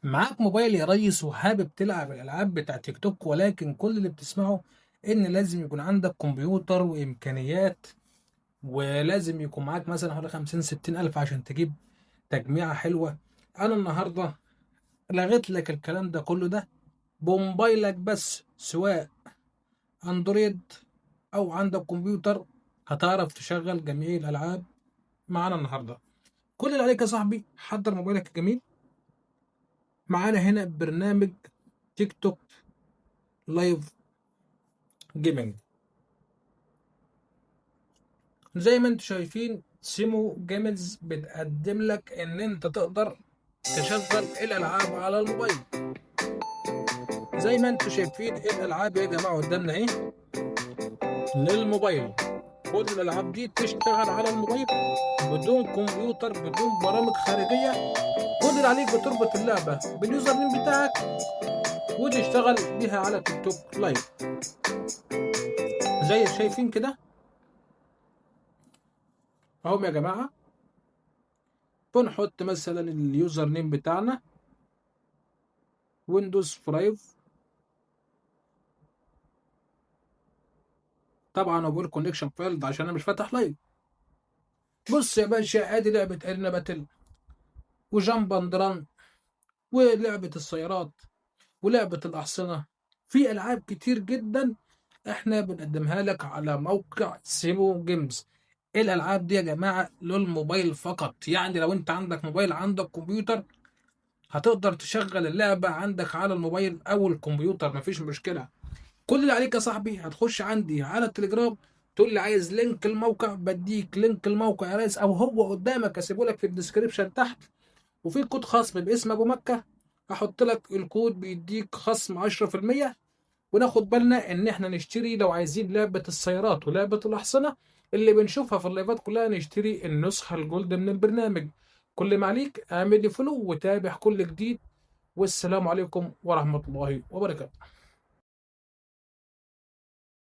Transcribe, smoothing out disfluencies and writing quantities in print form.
معاك موبايل يا ريس وحابب تلعب الألعاب بتاع تيك توك، ولكن كل اللي بتسمعه إن لازم يكون عندك كمبيوتر وإمكانيات، ولازم يكون معاك مثلا حوالي 50 60 ألف عشان تجيب تجميعة حلوة. أنا النهاردة لغيت لك الكلام ده كله ده بموبايلك بس، سواء أندرويد أو عندك كمبيوتر هتعرف تشغل جميع الألعاب معانا النهاردة. كل اللي عليك يا صاحبي حضر موبايلك الجميل. معانا هنا برنامج تيك توك لايف جيمنج. زي ما انتم شايفين سيمو جيمز بتقدم لك ان انت تقدر تشغل الالعاب على الموبايل. زي ما انتم شايفين الالعاب يا جماعه قدامنا اهي للموبايل. كل الالعاب دي تشتغل على الموبايل بدون كمبيوتر، بدون برامج خارجيه. كل اللي عليك بتربط اللعبه باليوزر نيم بتاعك وتشتغل بيها على تيك توك لايف. زي شايفين كده اهم يا جماعه. بنحط مثلا اليوزر نيم بتاعنا ويندوز 5. طبعا هو بيقول كونكشن فيلد عشان انا مش فاتح لايف. بص يا باشا، ادي لعبه ارنا باتل وجامب اند ران ولعبه السيارات ولعبه الاحصنه. في العاب كتير جدا احنا بنقدمها لك على موقع سيمو جيمز. الالعاب دي يا جماعه للموبايل فقط، يعني لو انت عندك موبايل عندك كمبيوتر هتقدر تشغل اللعبه عندك على الموبايل او الكمبيوتر، مفيش مشكله. كل اللي عليك يا صاحبي هتخش عندي على التليجرام، تقول لي عايز لينك الموقع، بديك لينك الموقع يا ريس، او هو قدامك اسيبه لك في الديسكريبشن تحت. وفي كود خصم باسم ابو مكة، احط لك الكود بيديك خصم 10%. وناخد بالنا ان احنا نشتري لو عايزين لعبة السيارات ولعبة الاحصنة اللي بنشوفها في اللايفات كلها، نشتري النسخة الجولد من البرنامج. كل ما عليك اعمل لي فولو وتابع كل جديد. والسلام عليكم ورحمة الله وبركاته.